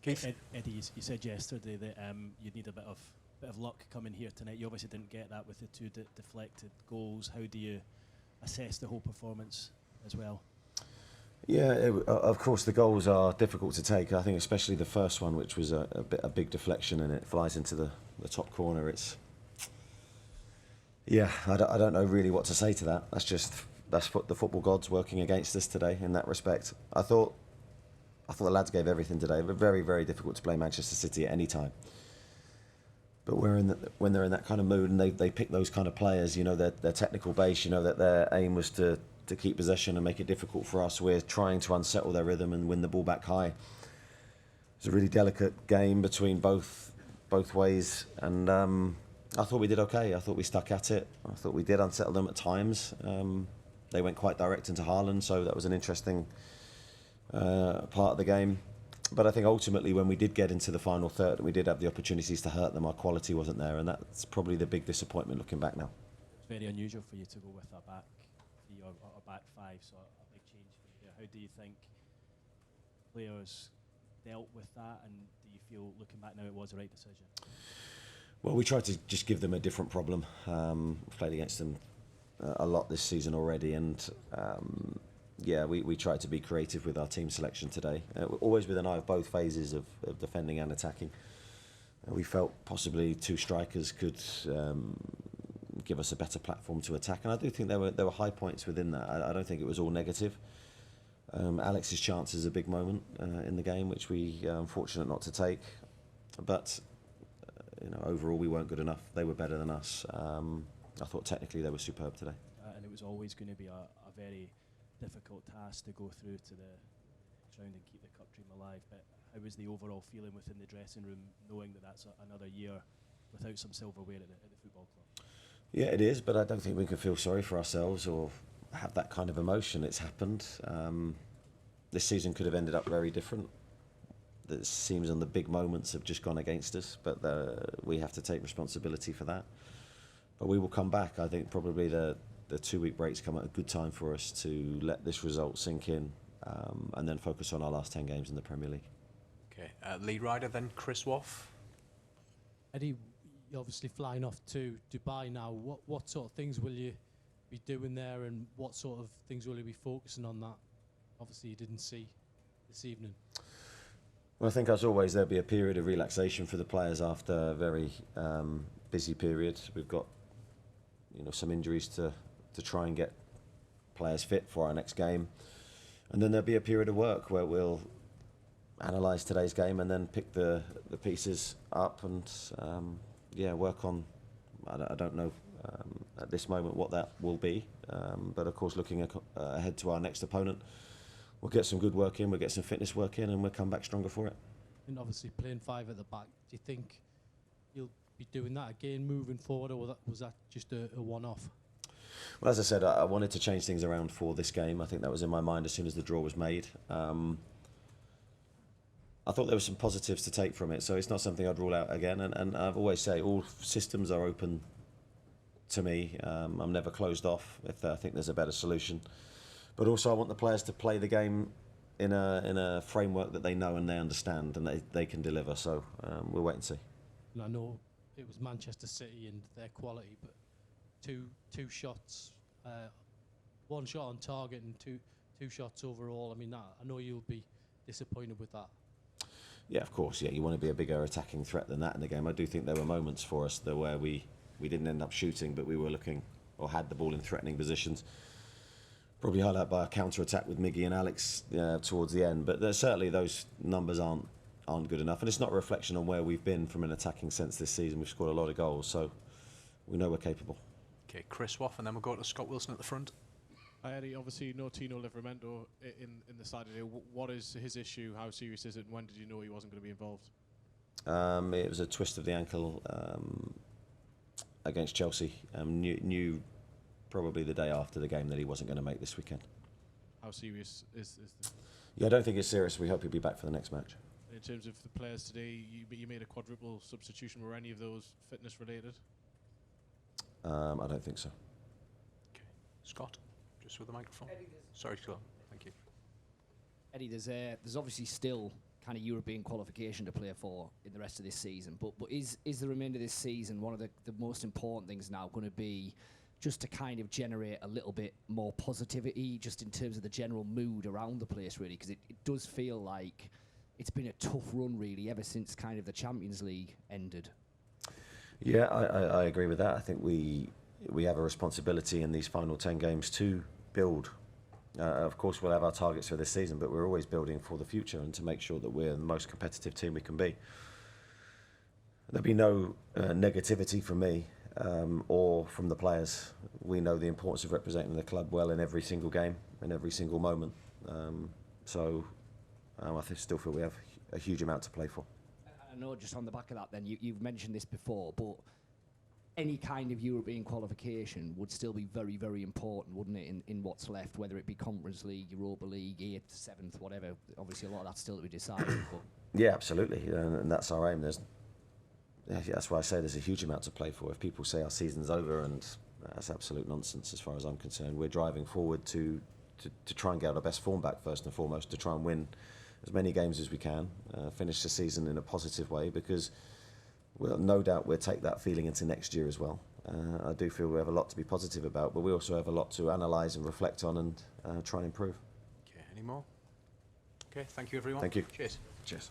Keith? Eddie, you said yesterday that you'd need a bit of luck coming here tonight. You obviously didn't get that with the two deflected goals. How do you assess the whole performance as well? Yeah, of course the goals are difficult to take. I think especially the first one, which was a big deflection and it flies into the top corner. I don't know really what to say to that. That's what the football gods working against us today in that respect. I thought the lads gave everything today. It was very, very difficult to play Manchester City at any time. But when they're in that kind of mood and they pick those kind of players, you know, their technical base, you know, that their aim was to keep possession and make it difficult for us. We're trying to unsettle their rhythm and win the ball back high. It's a really delicate game between both ways, and I thought we did okay. I thought we stuck at it. I thought we did unsettle them at times. They went quite direct into Haaland, so that was an interesting part of the game. But I think ultimately when we did get into the final third and we did have the opportunities to hurt them, our quality wasn't there, and that's probably the big disappointment looking back now. It's very unusual for you to go with a back three or a back five, so a big change for you there. How do you think players dealt with that, and do you feel looking back now it was the right decision? Well, we tried to just give them a different problem. We've played against them a lot this season already, and we tried to be creative with our team selection today, always with an eye of both phases of defending and attacking. We felt possibly two strikers could give us a better platform to attack, and I do think there were high points within that. I don't think it was all negative. Alex's chance is a big moment in the game, which we are unfortunate not to take, but overall we weren't good enough. They were better than us. I thought technically they were superb today. And it was always going to be a very difficult task to go through to the next round and keep the cup dream alive. But how was the overall feeling within the dressing room, knowing that that's another year without some silverware at the football club? Yeah, it is, but I don't think we can feel sorry for ourselves or have that kind of emotion. It's happened. This season could have ended up very different. It seems on the big moments have just gone against us, but we have to take responsibility for that. But we will come back. I think probably the 2-week breaks come at a good time for us to let this result sink in and then focus on our last 10 games in the Premier League. Okay, lead rider then, Chris Woff. Eddie, you're obviously flying off to Dubai now. What sort of things will you be doing there, and what sort of things will you be focusing on that obviously you didn't see this evening? Well, I think as always there'll be a period of relaxation for the players after a very busy period. We've got some injuries to try and get players fit for our next game, and then there'll be a period of work where we'll analyse today's game and then pick the pieces up and work on. I don't know at this moment what that will be, but of course looking ahead to our next opponent, we'll get some good work in, we'll get some fitness work in, and we'll come back stronger for it. And obviously playing five at the back, do you think you'll be doing that again moving forward, or was that just a one-off? Well, as I said, I wanted to change things around for this game. I think that was in my mind as soon as the draw was made. I thought there were some positives to take from it, so it's not something I'd rule out again. And I've always say all systems are open to me. I'm never closed off if I think there's a better solution. But also I want the players to play the game in a framework that they know and they understand and they can deliver. So we'll wait and see. And I know it was Manchester City and their quality, but two shots, one shot on target and two shots overall. I mean, I know you'll be disappointed with that. Yeah, of course. Yeah, you want to be a bigger attacking threat than that in the game. I do think there were moments for us there where we didn't end up shooting, but we were looking or had the ball in threatening positions. Probably highlighted by a counter-attack with Miggy and Alex towards the end. But certainly those numbers aren't good enough. And it's not a reflection on where we've been from an attacking sense this season. We've scored a lot of goals, so we know we're capable. Okay, Chris Woff, and then we'll go to Scott Wilson at the front. Hi Eddie, obviously no Tino Livramento in the side today. What is his issue? How serious is it? And when did you know he wasn't going to be involved? It was a twist of the ankle against Chelsea. Knew probably the day after the game that he wasn't going to make this weekend. How serious is this? Yeah, I don't think it's serious. We hope he'll be back for the next match. In terms of the players today, you made a quadruple substitution. Were any of those fitness related? I don't think so. Okay, Scott, just with the microphone. Sorry, Scott. Thank you. Eddie, there's obviously still kind of European qualification to play for in the rest of this season. But is the remainder of this season one of the most important things now going to be just to kind of generate a little bit more positivity, just in terms of the general mood around the place, really? Because it does feel like it's been a tough run, really, ever since kind of the Champions League ended. Yeah, I agree with that. I think we have a responsibility in these final 10 games to build. Of course, we'll have our targets for this season, but we're always building for the future and to make sure that we're the most competitive team we can be. There'll be no negativity from me or from the players. We know the importance of representing the club well in every single game, in every single moment. I still feel we have a huge amount to play for. I know, just on the back of that then, you've mentioned this before, but any kind of European qualification would still be very, very important, wouldn't it, in what's left, whether it be Conference League, Europa League, 8th, 7th, whatever. Obviously, a lot of that's still to be decided. But Yeah, absolutely, and that's our aim. That's why I say there's a huge amount to play for. If people say our season's over, and that's absolute nonsense as far as I'm concerned. We're driving forward to try and get our best form back first and foremost, to try and win as many games as we can, finish the season in a positive way, because no doubt we'll take that feeling into next year as well. I do feel we have a lot to be positive about, but we also have a lot to analyse and reflect on and try and improve. Okay, any more? Okay, thank you everyone. Thank you. Cheers. Cheers.